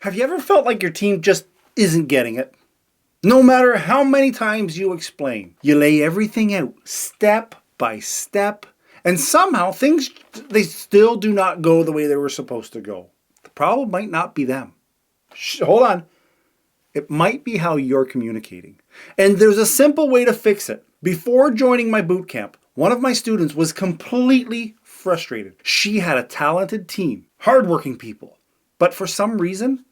Have you ever felt like your team just isn't getting it? No matter how many times you explain, you lay everything out step by step, and somehow things, they still do not go the way they were supposed to go. The problem might not be them. Hold on. It might be how you're communicating. And there's a simple way to fix it. Before joining my boot camp, one of my students was completely frustrated. She had a talented team, hardworking people, but for some reason,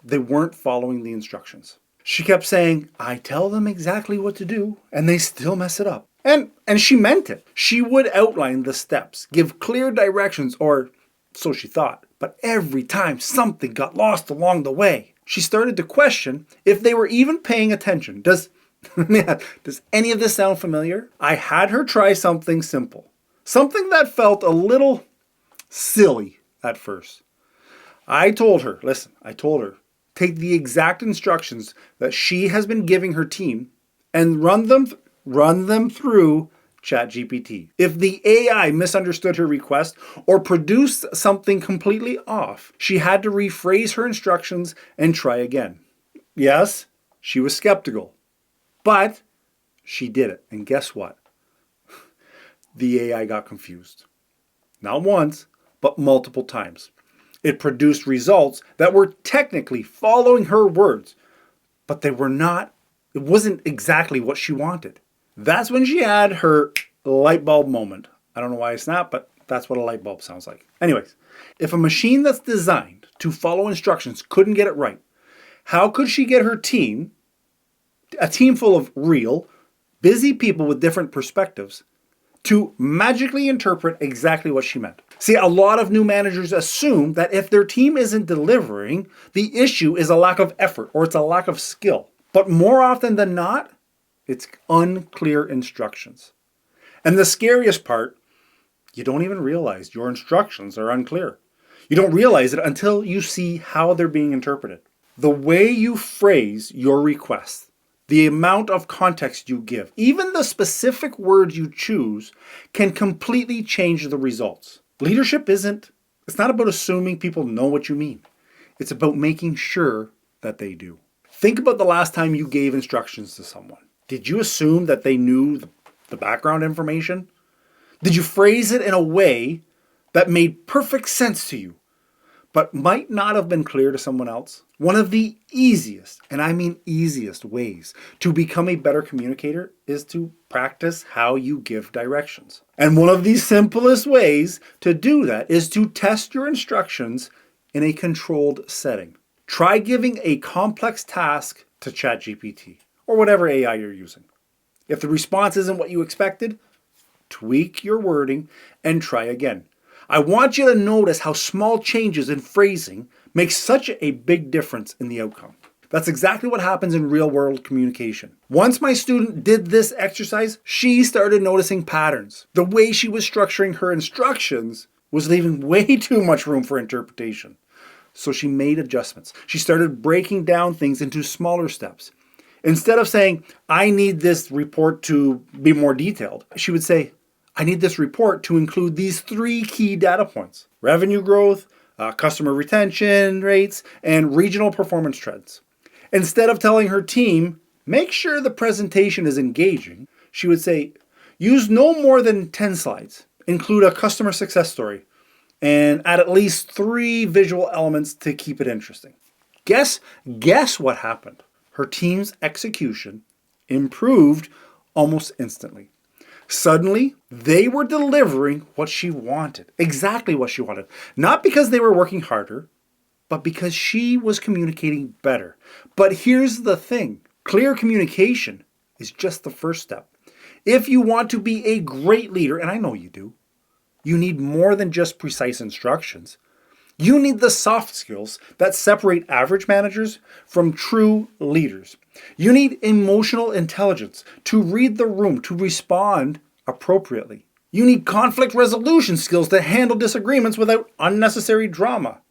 they weren't following the instructions. She kept saying, I tell them exactly what to do, and they still mess it up. And she meant it. She would outline the steps, give clear directions, or so she thought. But every time something got lost along the way, she started to question if they were even paying attention. Does any of this sound familiar? I had her try something simple. Something that felt a little silly at first. I told her, take the exact instructions that she has been giving her team and run them through ChatGPT. If the AI misunderstood her request or produced something completely off, she had to rephrase her instructions and try again. Yes, she was skeptical, but she did it. And guess what? The AI got confused. Not once, but multiple times. It produced results that were technically following her words, but it wasn't exactly what she wanted. That's when she had her light bulb moment. I don't know why I snapped, but that's what a light bulb sounds like. Anyways, if a machine that's designed to follow instructions couldn't get it right, how could she get her team, a team full of real, busy people with different perspectives, to magically interpret exactly what she meant? See, a lot of new managers assume that if their team isn't delivering, the issue is a lack of effort or it's a lack of skill. But more often than not, it's unclear instructions. And the scariest part, you don't even realize your instructions are unclear. You don't realize it until you see how they're being interpreted. The way you phrase your request, the amount of context you give, even the specific words you choose can completely change the results. Leadership it's not about assuming people know what you mean. It's about making sure that they do. Think about the last time you gave instructions to someone. Did you assume that they knew the background information? Did you phrase it in a way that made perfect sense to you, but might not have been clear to someone else? One of the easiest, and I mean easiest ways to become a better communicator is to practice how you give directions. And one of the simplest ways to do that is to test your instructions in a controlled setting. Try giving a complex task to ChatGPT or whatever AI you're using. If the response isn't what you expected, tweak your wording and try again. I want you to notice how small changes in phrasing make such a big difference in the outcome. That's exactly what happens in real-world communication. Once my student did this exercise, she started noticing patterns. The way she was structuring her instructions was leaving way too much room for interpretation. So she made adjustments. She started breaking down things into smaller steps. Instead of saying, I need this report to be more detailed, she would say, I need this report to include these 3 key data points: revenue growth, customer retention rates, and regional performance trends. Instead of telling her team, make sure the presentation is engaging, she would say, use no more than 10 slides, include a customer success story, and add at least 3 visual elements to keep it interesting. Guess what happened? Her team's execution improved almost instantly. Suddenly, they were delivering what she wanted, exactly what she wanted. Not because they were working harder, but because she was communicating better. But here's the thing, clear communication is just the first step. If you want to be a great leader, and I know you do, you need more than just precise instructions. You need the soft skills that separate average managers from true leaders. You need emotional intelligence to read the room, to respond appropriately. You need conflict resolution skills to handle disagreements without unnecessary drama.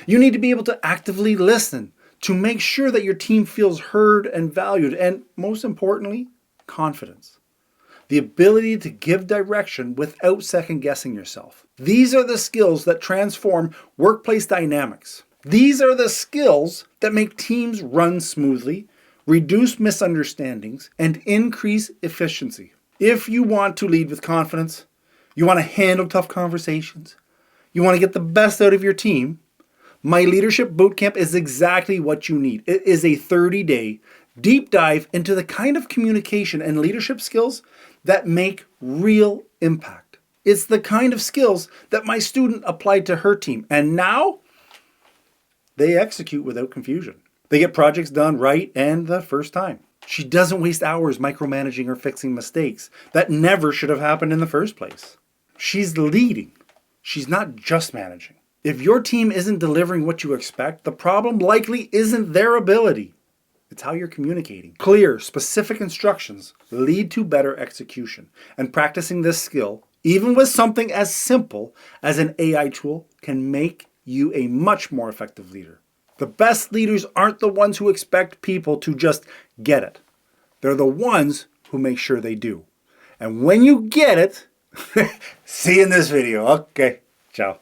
You need to be able to actively listen to make sure that your team feels heard and valued, and most importantly, confidence. The ability to give direction without second-guessing yourself. These are the skills that transform workplace dynamics. These are the skills that make teams run smoothly, reduce misunderstandings, and increase efficiency. If you want to lead with confidence, you want to handle tough conversations, you want to get the best out of your team, my Leadership Bootcamp is exactly what you need. It is a 30-day deep dive into the kind of communication and leadership skills that make real impact. It's the kind of skills that my student applied to her team, and now they execute without confusion. They get projects done right and the first time. She doesn't waste hours micromanaging or fixing mistakes that never should have happened in the first place. She's leading. She's not just managing. If your team isn't delivering what you expect, the problem likely isn't their ability. It's how you're communicating. Clear, specific instructions lead to better execution. And practicing this skill, even with something as simple as an AI tool, can make you a much more effective leader. The best leaders aren't the ones who expect people to just get it. They're the ones who make sure they do. And when you get it, see you in this video. Okay, ciao.